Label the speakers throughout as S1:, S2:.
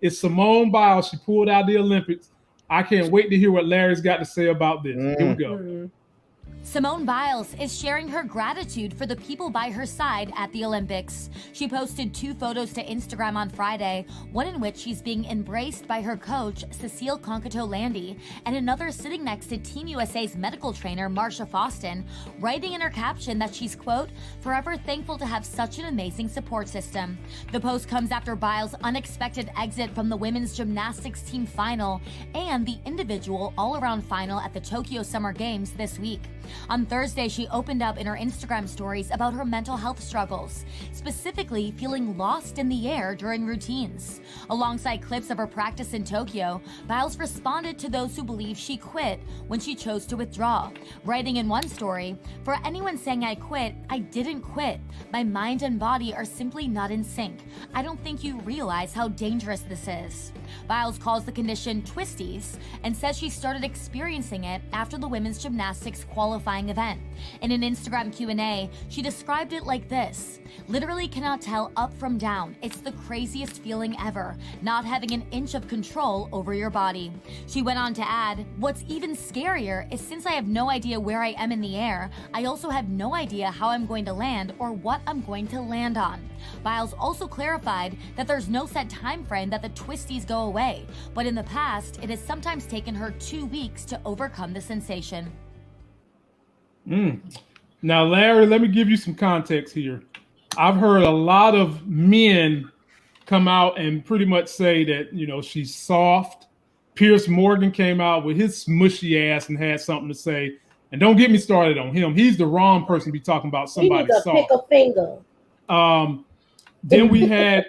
S1: It's Simone Biles. She pulled out the Olympics. I can't wait to hear what Larry's got to say about this. Here we go.
S2: Simone Biles is sharing her gratitude for the people by her side at the Olympics. She posted 2 photos to Instagram on Friday, one in which she's being embraced by her coach, Cecile Concato-Landy, and another sitting next to Team USA's medical trainer, Marsha Foston, writing in her caption that she's, quote, forever thankful to have such an amazing support system. The post comes after Biles' unexpected exit from the women's gymnastics team final and the individual all-around final at the Tokyo Summer Games this week. On Thursday, she opened up in her Instagram stories about her mental health struggles, specifically feeling lost in the air during routines. Alongside clips of her practice in Tokyo, Biles responded to those who believe she quit when she chose to withdraw, writing in one story, "For anyone saying I quit, I didn't quit. My mind and body are simply not in sync. I don't think you realize how dangerous this is." Biles calls the condition twisties and says she started experiencing it after the women's gymnastics qualifying event. In an Instagram Q&A, she described it like this: "Literally cannot tell up from down. It's the craziest feeling ever, not having an inch of control over your body." She went on to add, "What's even scarier is since I have no idea where I am in the air, I also have no idea how I'm going to land or what I'm going to land on." Biles also clarified that there's no set time frame that the twisties go away, but in the past, it has sometimes taken her 2 weeks to overcome the sensation.
S1: Now, Larry, let me give you some context here. I've heard a lot of men come out and pretty much say that, she's soft. Pierce Morgan came out with his smushy ass and had something to say. And don't get me started on him. He's the wrong person to be talking about somebody soft.
S3: He need to pick a finger.
S1: Then we had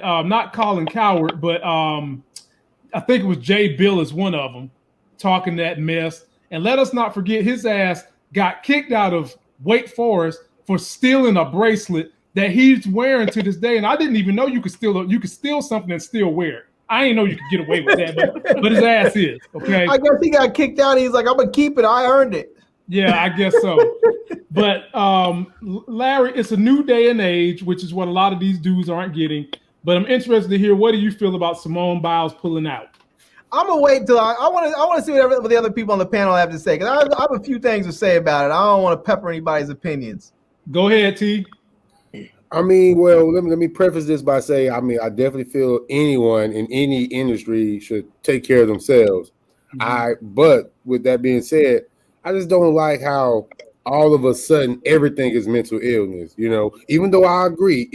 S1: not Colin Coward, but I think it was Jay Bill is one of them talking that mess. And let us not forget his ass got kicked out of Wake Forest for stealing a bracelet that he's wearing to this day. And I didn't even know you could steal something and still wear it. I didn't know you could get away with that, but his ass is, okay?
S4: I guess he got kicked out. He's like, I'm going to keep it. I earned it.
S1: Yeah, I guess so. But Larry, it's a new day and age, which is what a lot of these dudes aren't getting. But I'm interested to hear, what do you feel about Simone Biles pulling out?
S4: I'm gonna wait till I want to see what the other people on the panel have to say, because I have a few things to say about it. I don't want to pepper anybody's opinions.
S1: Go ahead, T.
S5: I mean, well, let me preface this by saying, I definitely feel anyone in any industry should take care of themselves. But with that being said, I just don't like how all of a sudden everything is mental illness. Even though I agree,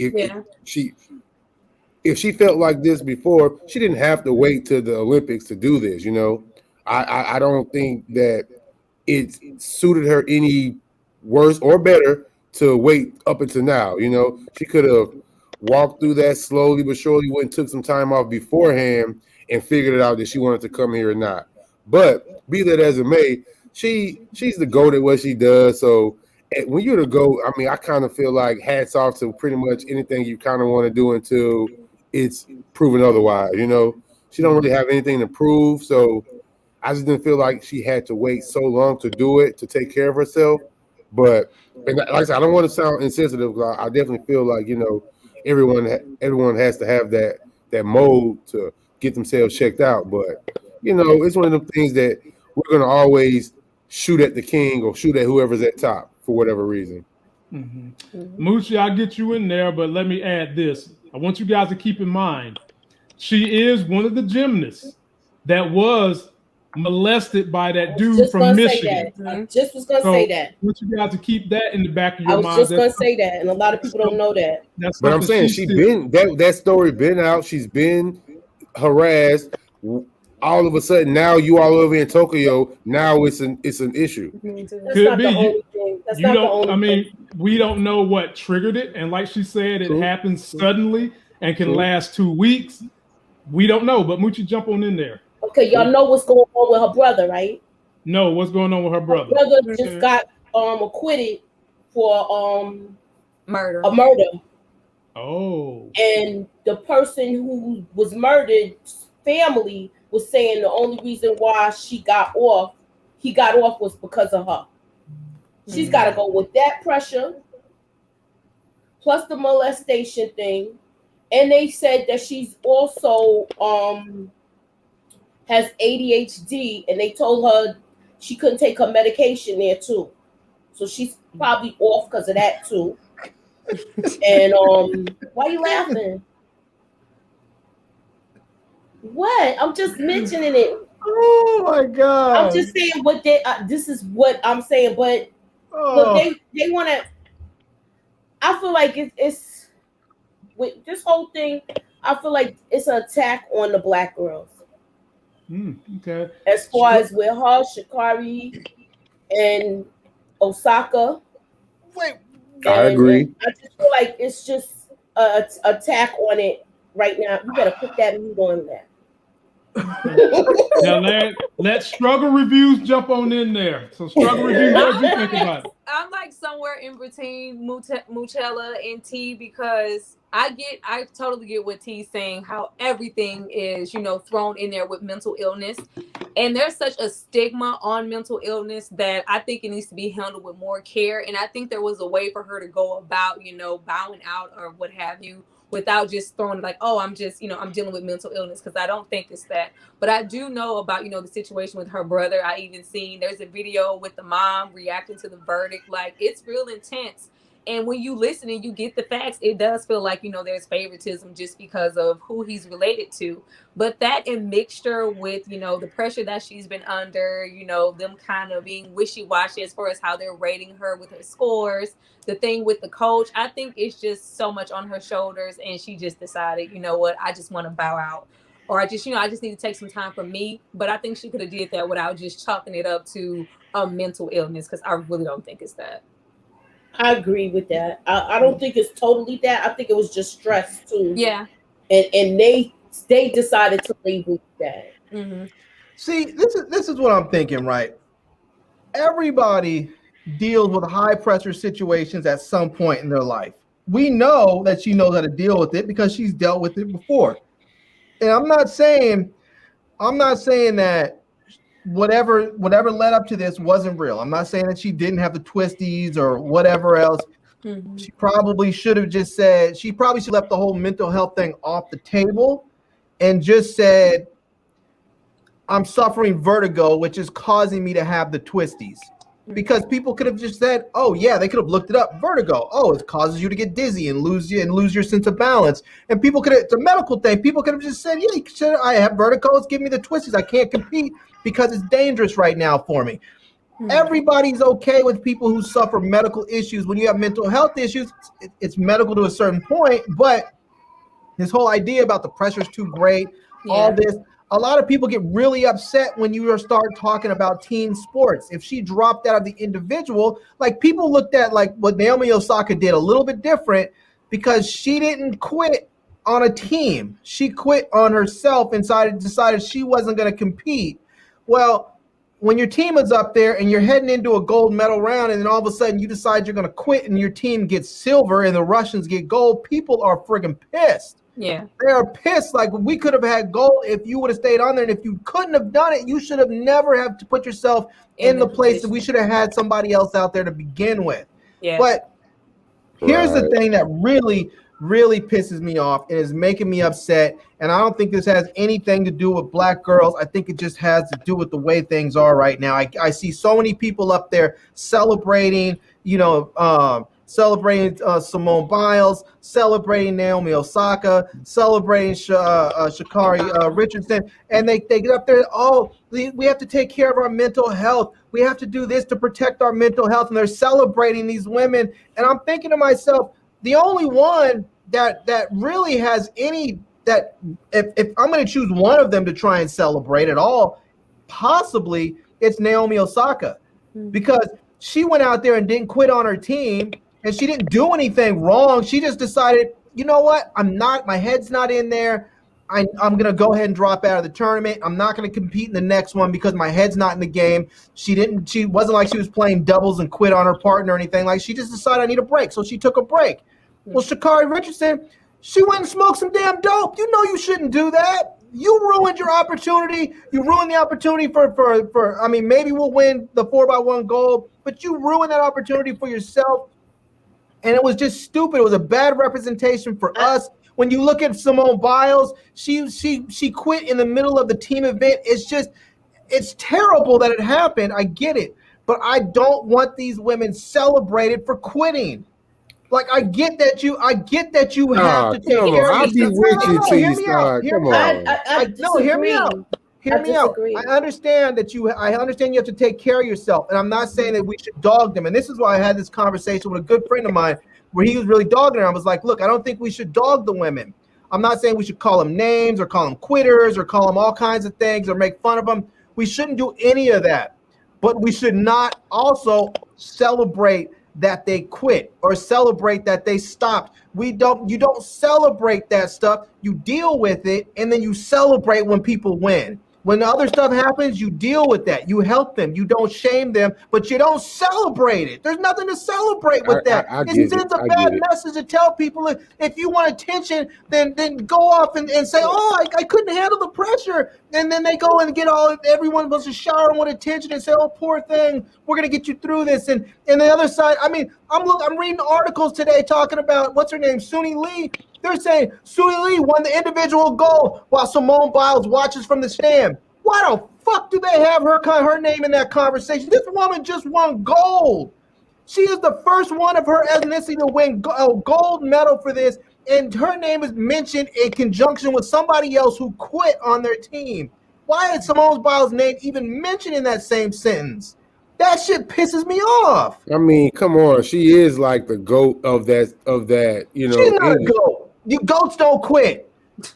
S5: if she felt like this before, she didn't have to wait till the Olympics to do this. I don't think that it suited her any worse or better to wait up until now. She could have walked through that slowly but surely, went and took some time off beforehand and figured it out that she wanted to come here or not. But be that as it may, she's the GOAT at what she does. So when you're the GOAT, I kind of feel like hats off to pretty much anything you kind of want to do until it's proven otherwise. She don't really have anything to prove. So I just didn't feel like she had to wait so long to do it, to take care of herself. But like I said, I don't want to sound insensitive. I definitely feel like, everyone has to have that mode to get themselves checked out. But, it's one of them things that we're going to always shoot at the king or shoot at whoever's at top for whatever reason.
S1: Moochie, I'll get you in there, but let me add this. I want you guys to keep in mind, she is one of the gymnasts that was molested by that dude from Michigan.
S3: I just was going to say that.
S1: I want you guys to keep that in the back of your mind.
S3: I was just going to say that, and a lot of people don't know that.
S5: But I'm saying that story been out. She's been harassed. All of a sudden, now you all over in Tokyo. Now it's an issue.
S1: Could be. We don't know what triggered it, and like she said, it happens suddenly and can last 2 weeks. We don't know, but Moochie, jump on in there.
S3: Okay, y'all know what's going on with her brother, right?
S1: No, what's going on with her brother?
S3: Her brother just got acquitted for
S6: murder.
S3: A murder.
S1: Oh.
S3: And the person who was murdered, family was saying the only reason why he got off was because of her. She's got to go with that pressure, plus the molestation thing, And they said that she's also has ADHD, and they told her she couldn't take her medication there too. So she's probably off because of that too. And why are you laughing? What? I'm just mentioning it.
S4: Oh my God!
S3: I'm just saying what they. This is what I'm saying, but look, they want to. I feel like it's with this whole thing. I feel like it's an attack on the black girls.
S1: Okay.
S3: As far as with her, Sha'Carri, and Osaka.
S4: Wait,
S5: I agree.
S3: And I just feel like it's just a attack on it right now. You better put that mute on that.
S1: Now let struggle reviews jump on in there. So struggle reviews, what do you think about it?
S6: I'm like somewhere in between Moochella and T, because I totally get what T's saying, how everything is, thrown in there with mental illness. And there's such a stigma on mental illness that I think it needs to be handled with more care. And I think there was a way for her to go about, bowing out or what have you, without just throwing like, oh, I'm just, I'm dealing with mental illness, because I don't think it's that. But I do know about, the situation with her brother. I even seen there's a video with the mom reacting to the verdict. Like, it's real intense. And when you listen and you get the facts, it does feel like, there's favoritism just because of who he's related to. But that in mixture with, the pressure that she's been under, them kind of being wishy-washy as far as how they're rating her with her scores, the thing with the coach, I think it's just so much on her shoulders. And she just decided, you know what, I just want to bow out. Or I just need to take some time for me. But I think she could have did that without just chalking it up to a mental illness, because I really don't think it's that.
S3: I agree with that. I don't think it's totally that. I think it was just stress too.
S6: Yeah.
S3: And they decided to label that.
S6: Mm-hmm.
S4: See, this is what I'm thinking, right? Everybody deals with high pressure situations at some point in their life. We know that she knows how to deal with it because she's dealt with it before. And I'm not saying that whatever led up to this wasn't real. I'm not saying that she didn't have the twisties or whatever else.
S6: Mm-hmm.
S4: She probably should have just said, she probably should have left the whole mental health thing off the table and just said, I'm suffering vertigo, which is causing me to have the twisties. Because people could have just said, oh yeah, they could have looked it up. Vertigo. Oh, it causes you to get dizzy and lose your sense of balance. And people could have, it's a medical thing. People could have just said, yeah, I have vertigo. Let's give me the twisties. I can't compete because it's dangerous right now for me. Mm-hmm. Everybody's okay with people who suffer medical issues. When you have mental health issues, it's medical to a certain point, but this whole idea about the pressure's too great, all this, a lot of people get really upset when you start talking about team sports. If she dropped out of the individual, like people looked at like what Naomi Osaka did a little bit different, because she didn't quit on a team. She quit on herself and decided she wasn't going to compete. Well, when your team is up there and you're heading into a gold medal round, and then all of a sudden you decide you're going to quit and your team gets silver and the Russians get gold, people are friggin' pissed.
S6: Yeah.
S4: They are pissed. Like, we could have had gold if you would have stayed on there. And if you couldn't have done it, you should have never have to put yourself in the place that we should have had somebody else out there to begin with.
S6: Yeah.
S4: But here's the thing that really, really pisses me off and is making me upset. And I don't think this has anything to do with black girls. I think it just has to do with the way things are right now. I see so many people up there celebrating, celebrating Simone Biles, celebrating Naomi Osaka, celebrating Sha'Carri Richardson, and they get up there, we have to take care of our mental health. We have to do this to protect our mental health, and they're celebrating these women. And I'm thinking to myself, the only one that really has any, that if I'm going to choose one of them to try and celebrate at all, possibly it's Naomi Osaka, because she went out there and didn't quit on her team. And she didn't do anything wrong. She just decided, you know what? My head's not in there. I'm going to go ahead and drop out of the tournament. I'm not going to compete in the next one because my head's not in the game. She wasn't like she was playing doubles and quit on her partner or anything. Like, she just decided I need a break. So she took a break. Well, Sha'Carri Richardson, she went and smoked some damn dope. You know you shouldn't do that. You ruined your opportunity. You ruined the opportunity for I mean, maybe we'll win the 4x1 gold, but you ruined that opportunity for yourself. And it was just stupid. It was a bad representation for us When you look at Simone Biles, she quit in the middle of the team event. It's terrible that it happened. I get it, but I don't want these women celebrated for quitting. Like I get that you have to take care of
S5: I'll be with you till you start. Come on.
S4: Hear me out. Hear me out. I understand you have to take care of yourself. And I'm not saying that we should dog them. And this is why I had this conversation with a good friend of mine where he was really dogging her. I was like, look, I don't think we should dog the women. I'm not saying we should call them names or call them quitters or call them all kinds of things or make fun of them. We shouldn't do any of that. But we should not also celebrate that they quit or celebrate that they stopped. You don't celebrate that stuff. You deal with it, and then you celebrate when people win. When the other stuff happens, you deal with that. You help them. You don't shame them, but you don't celebrate it. There's nothing to celebrate with that. It sends a bad message to tell people if you want attention, then go off and say, oh, I couldn't handle the pressure. And then they go and get everyone wants to shower them with attention and say, oh, poor thing, we're going to get you through this. And the other side, I mean, I'm reading articles today talking about, what's her name, Suni Lee. They're saying Suni Lee won the individual gold while Simone Biles watches from the stand. Why the fuck do they have her name in that conversation? This woman just won gold. She is the first one of her ethnicity to win a gold medal for this, and her name is mentioned in conjunction with somebody else who quit on their team. Why is Simone Biles' name even mentioned in that same sentence? That shit pisses me off.
S5: I mean, come on. She is like the GOAT of that, you know.
S4: She's not a GOAT. You goats don't quit.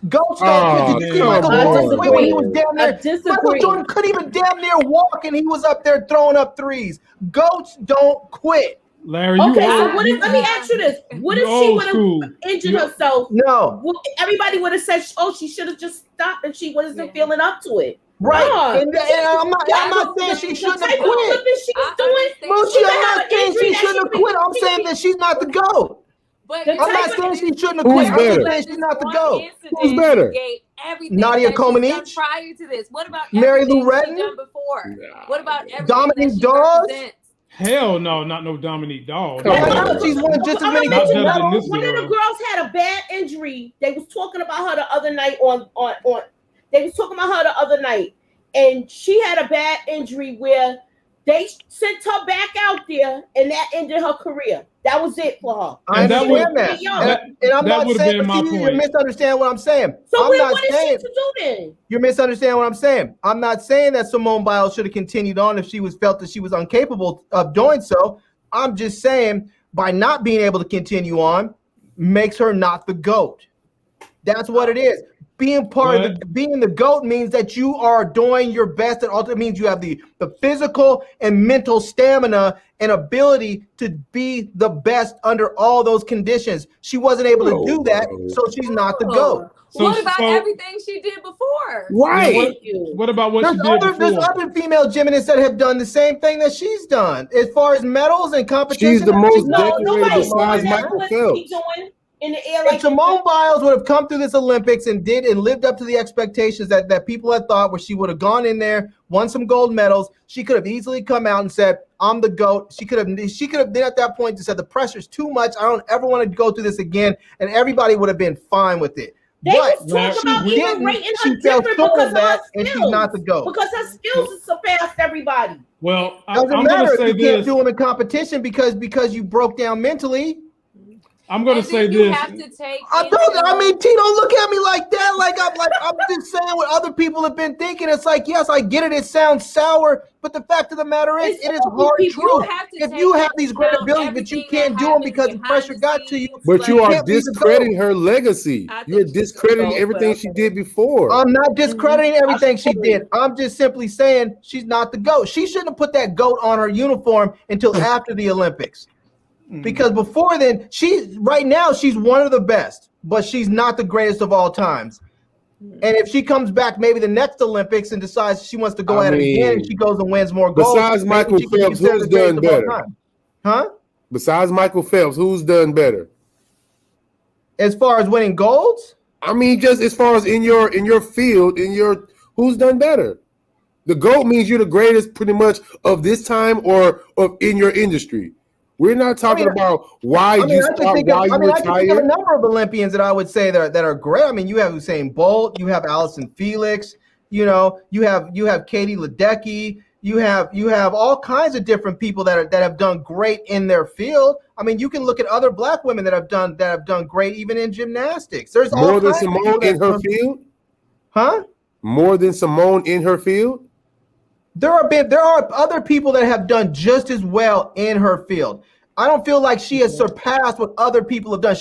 S4: Goats don't quit. Did you see Michael Jordan quit when he was down there? Michael Jordan couldn't even damn near walk, and he was up there throwing up threes. Goats don't quit.
S1: Larry,
S3: okay, so let me ask you this. What if she would have injured herself?
S4: No.
S3: Everybody would have said, oh, she should have just stopped and she wasn't feeling up to it.
S4: Right. And I'm not saying she shouldn't have quit. I'm not saying she shouldn't have quit. I'm saying that she's not the GOAT.
S6: But
S4: I'm not saying she shouldn't have quit. I'm saying she's not the GOAT.
S5: Who's better?
S4: Nadia Comaneci?
S6: Prior to this, what about
S4: Mary Lou Retton?
S6: done before? What about everything
S4: Dominique Dawes?
S1: Hell no, not no Dominique Dawes.
S4: She's won just as many gold medals.
S3: One of the girls had a bad injury. They was talking about her the other night They was talking about her the other night, and she had a bad injury where they sent her back out there, and that ended her career. That was it for her.
S4: I understand that. And I'm not saying you misunderstand what I'm saying.
S3: So what is she to do then?
S4: You're misunderstanding what I'm saying. I'm not saying that Simone Biles should have continued on if she felt that she was incapable of doing so. I'm just saying by not being able to continue on makes her not the GOAT. That's what it is. Being being the GOAT means that you are doing your best, and ultimately means you have the physical and mental stamina and ability to be the best under all those conditions. She wasn't able to do that, so she's not the GOAT.
S6: What about everything she did before?
S4: Right.
S1: What about what she did before?
S4: There's other female gymnasts that have done the same thing that she's done. As far as medals and competition,
S5: she's the most decorated besides Michael Phelps.
S3: In the air like
S4: Simone Biles would have come through this Olympics and lived up to the expectations that people had thought, where she would have gone in there, won some gold medals, she could have easily come out and said, I'm the GOAT. She could have been at that point and said, the pressure's too much. I don't ever want to go through this again. And everybody would have been fine with it.
S3: They was talking about even rating her different because of her skills. And she's not the GOAT. Because her skills surpassed everybody.
S1: Well,
S4: I'm going to say this. You can't do them in competition because you broke down mentally.
S1: I'm going to say this.
S6: Have to take
S4: T, don't look at me like that. I'm just saying what other people have been thinking. It's like, yes, I get it. It sounds sour, but the fact of the matter is, it is hard truth. If you have these great abilities, but you can't do them because the pressure got to you.
S5: But you are discrediting her legacy. You're discrediting everything she did before.
S4: I'm not discrediting everything she did. I'm just simply saying she's not the GOAT. She shouldn't have put that GOAT on her uniform until after the Olympics. Because before then, right now she's one of the best, but she's not the greatest of all times. And if she comes back maybe the next Olympics and decides she wants to go at it again, and she goes and wins more gold.
S5: Besides Michael Phelps, who's done better?
S4: Huh?
S5: Besides Michael Phelps, who's done better?
S4: As far as winning golds?
S5: I mean, just as far as in your field, who's done better? The GOAT means you're the greatest pretty much of this time or in your industry. We're not talking about why you stop, why you
S4: I can think of a number of Olympians that I would say that are great. I mean, you have Usain Bolt, you have Allison Felix, you know, you have Katie Ledecky, you have all kinds of different people that have done great in their field. I mean, you can look at other Black women that have done great even in gymnastics. There's
S5: more than Simone in her field,
S4: huh?
S5: More than Simone in her field.
S4: There are other people that have done just as well in her field. I don't feel like she has surpassed what other people have done.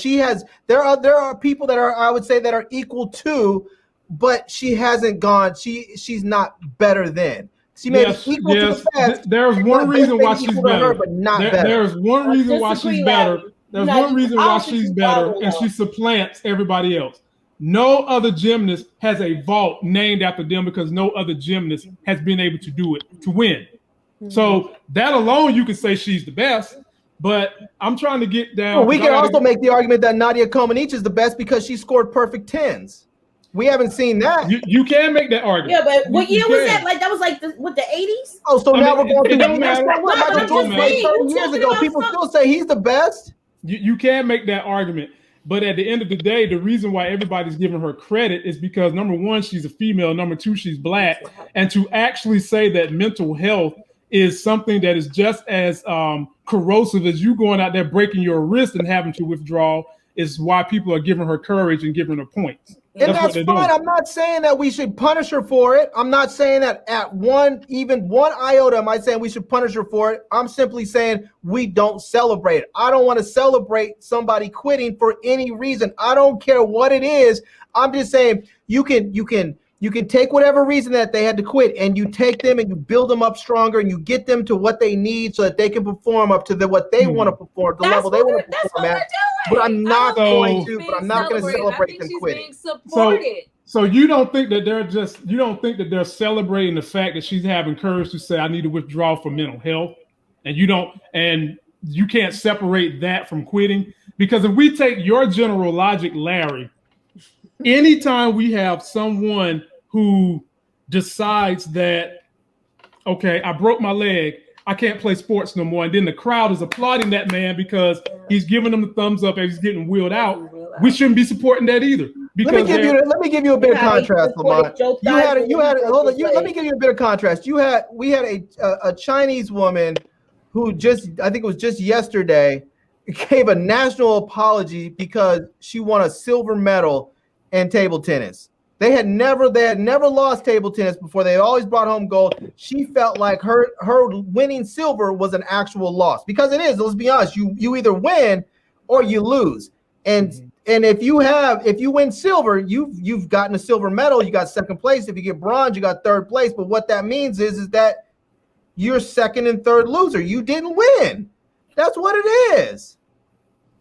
S4: There are people that are, I would say, that are equal to, but she hasn't gone. She's not better than. She may be equal to the best.
S1: There's one reason why she's better,
S4: but not better.
S1: There's one reason why she's better. There's one reason why she's better, and she supplants everybody else. No other gymnast has a vault named after them because no other gymnast has been able to do it to win. So that alone, you could say she's the best. But I'm trying to get down.
S4: Well, we can also make the argument that Nadia Comaneci is the best because she scored perfect tens. We haven't seen that.
S1: You can make that argument.
S3: Yeah, but what year was that? Like that was like the 80s.
S4: Oh, so now we're going through
S3: years
S4: 30 years ago. People still say he's the best.
S1: You can make that argument. But at the end of the day, the reason why everybody's giving her credit is because, number one, she's a female. Number two, she's Black. And to actually say that mental health is something that is just as corrosive as you going out there breaking your wrist and having to withdraw is why people are giving her courage and giving her points.
S4: And that's fine. Doing. I'm not saying that we should punish her for it. I'm not saying that even one iota am I saying we should punish her for it. I'm simply saying we don't celebrate it. I don't want to celebrate somebody quitting for any reason. I don't care what it is. I'm just saying you can take whatever reason that they had to quit and you take them and you build them up stronger and you get them to what they need so that they can perform up to what they want to perform, the level they want to perform at. But I'm not going to celebrate them quitting.
S1: So you don't think that they're celebrating the fact that she's having courage to say I need to withdraw for mental health, and you can't separate that from quitting? Because if we take your general logic, Larry, anytime we have someone who decides that, okay, I broke my leg, I can't play sports no more, and then the crowd is applauding that man because he's giving them the thumbs up and he's getting wheeled out, we shouldn't be supporting that either. Because
S4: let me give you a bit of contrast, Lamont. Let me give you a bit of contrast. We had a Chinese woman who I think it was just yesterday, gave a national apology because she won a silver medal in table tennis. They had never lost table tennis before. They had always brought home gold. She felt like her winning silver was an actual loss because it is. Let's be honest. You either win or you lose. And if you win silver, you've gotten a silver medal. You got second place. If you get bronze, you got third place. But what that means is that you're second and third loser. You didn't win. That's what it is.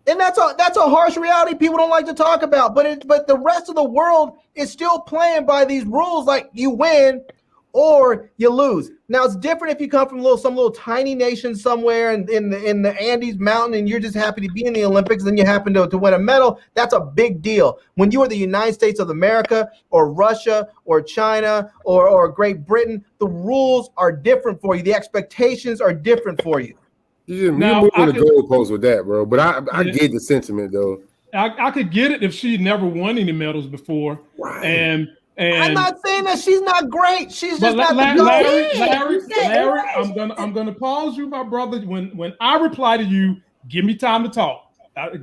S4: And that's a harsh reality people don't like to talk about. But the rest of the world is still playing by these rules, like you win or you lose. Now it's different if you come from some little tiny nation somewhere in the Andes mountain and you're just happy to be in the Olympics and you happen to win a medal. That's a big deal. When you are the United States of America or Russia or China or Great Britain, the rules are different for you. The expectations are different for you.
S5: You're moving the goalpost with that, bro. But I get the sentiment, though.
S1: I could get it if she never won any medals before. Right. And
S4: I'm not saying that she's not great. She's just not
S1: Larry, I'm gonna pause you, my brother. When I reply to you, give me time to talk.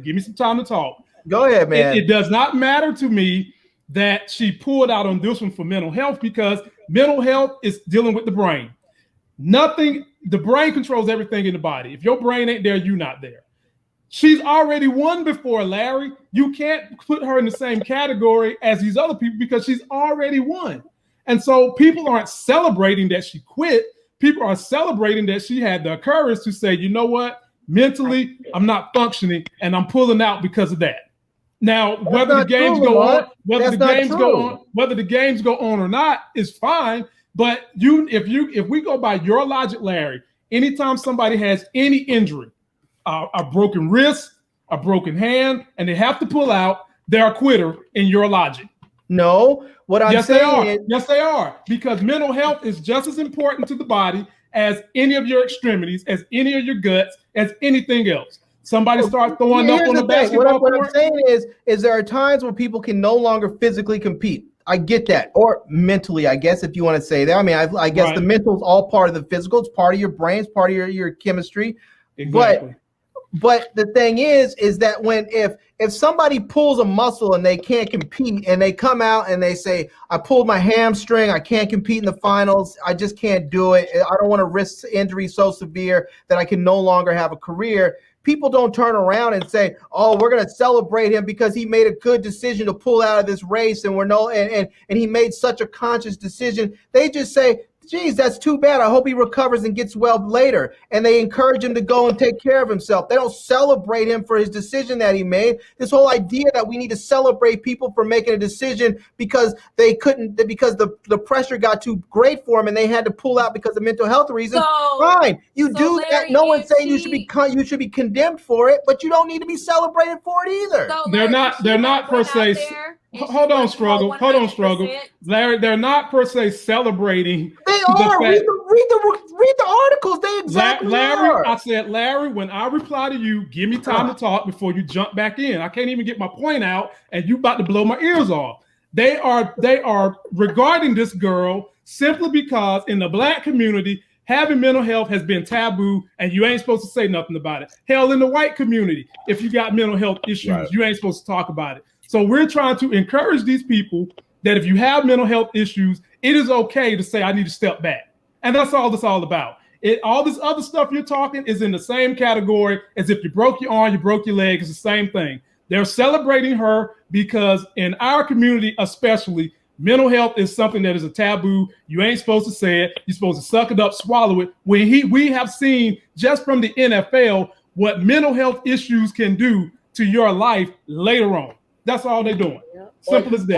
S1: Give me some time to talk.
S4: Go ahead, man.
S1: It does not matter to me that she pulled out on this one for mental health because mental health is dealing with the brain. The brain controls everything in the body. If your brain ain't there, you're not there. She's already won before, Larry. You can't put her in the same category as these other people because she's already won. And so people aren't celebrating that she quit. People are celebrating that she had the courage to say, you know what? Mentally, I'm not functioning and I'm pulling out because of that. Now, whether the games go on or not is fine. But if we go by your logic, Larry, anytime somebody has any injury, a broken wrist, a broken hand, and they have to pull out, they're a quitter in your logic.
S4: No, what I'm saying is
S1: yes, they are, because mental health is just as important to the body as any of your extremities, as any of your guts, as anything else. Somebody start throwing up on the basketball
S4: court.
S1: What
S4: I'm saying is there are times where people can no longer physically compete. I get that, or mentally, I guess, if you want to say that. I mean, I guess the mental is all part of the physical. It's part of your brain. It's part of your chemistry.
S1: Exactly.
S4: But the thing is that if somebody pulls a muscle and they can't compete and they come out and they say, I pulled my hamstring, I can't compete in the finals, I just can't do it, I don't want to risk injury so severe that I can no longer have a career, people don't turn around and say, oh, we're going to celebrate him because he made a good decision to pull out of this race and he made such a conscious decision. They just say, geez, that's too bad. I hope he recovers and gets well later. And they encourage him to go and take care of himself. They don't celebrate him for his decision that he made. This whole idea that we need to celebrate people for making a decision because they couldn't, because the pressure got too great for him and they had to pull out because of mental health reasons. Fine. You do
S6: Larry,
S4: that. No one's saying you should be condemned for it, but you don't need to be celebrated for it either.
S6: So
S1: they're not per se. Hold on, struggle. Larry, they're not per se celebrating.
S4: They are. Read the articles. They exactly are.
S1: I said, Larry, when I reply to you, give me time to talk before you jump back in. I can't even get my point out, and you about to blow my ears off. They are regarding this girl simply because in the Black community, having mental health has been taboo, and you ain't supposed to say nothing about it. Hell, in the white community, if you got mental health issues, you ain't supposed to talk about it. So we're trying to encourage these people that if you have mental health issues, it is okay to say, I need to step back. And that's all it's all about. All this other stuff you're talking is in the same category as if you broke your arm, you broke your leg. It's the same thing. They're celebrating her because in our community especially, mental health is something that is a taboo. You ain't supposed to say it. You're supposed to suck it up, swallow it. We have seen just from the NFL what mental health issues can do to your life later on. That's all they're doing. Simple as that.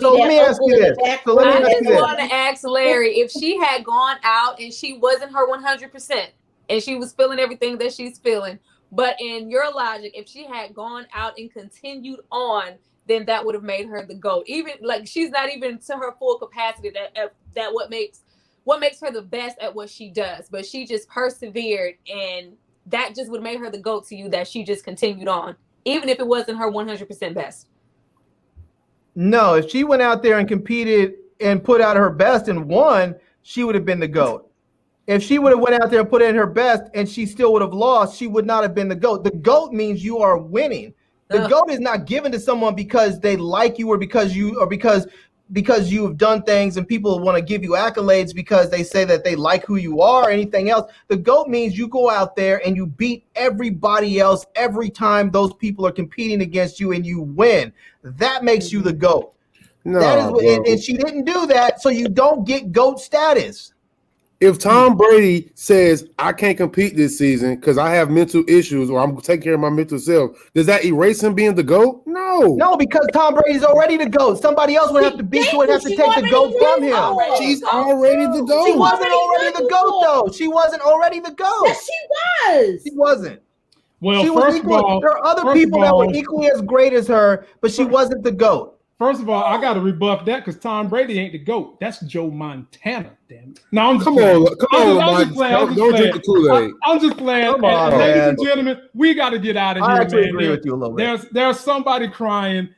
S4: So let me ask you this.
S6: I just want to ask Larry, if she had gone out and she wasn't her 100% and she was feeling everything that she's feeling, but in your logic, if she had gone out and continued on, then that would have made her the GOAT. Even like she's not even to her full capacity. That what makes her the best at what she does. But she just persevered, and that just would have made her the GOAT to you. That she just continued on, even if it wasn't her 100% best.
S4: No, if she went out there and competed and put out her best and won, she would have been the GOAT. If she would have went out there and put in her best and she still would have lost, she would not have been the GOAT. The GOAT means you are winning. The GOAT is not given to someone because they like you or because you have done things and people want to give you accolades because they say that they like who you are or anything else. The GOAT means you go out there and you beat everybody else every time those people are competing against you and you win. That makes you the GOAT. And she didn't do that, so you don't get GOAT status.
S5: If Tom Brady says, I can't compete this season because I have mental issues or I'm taking care of my mental self, does that erase him being the GOAT? No,
S4: because Tom Brady's already the GOAT. Somebody else would have to take the GOAT from him.
S5: She's already the GOAT.
S4: She wasn't already the GOAT, though. She wasn't already the GOAT.
S3: Yes, she was.
S4: She wasn't.
S1: Well,
S4: there are other people that were equally as great as her, but she wasn't the GOAT.
S1: First of all, I got to rebuff that because Tom Brady ain't the GOAT. That's Joe Montana, damn it. No, I'm just
S5: Come
S1: playing.
S5: on, don't drink the Kool-Aid.
S1: I'm just playing. Ladies and gentlemen, we got to get out of here,
S4: I actually
S1: man.
S4: agree with you a little bit.
S1: There's somebody crying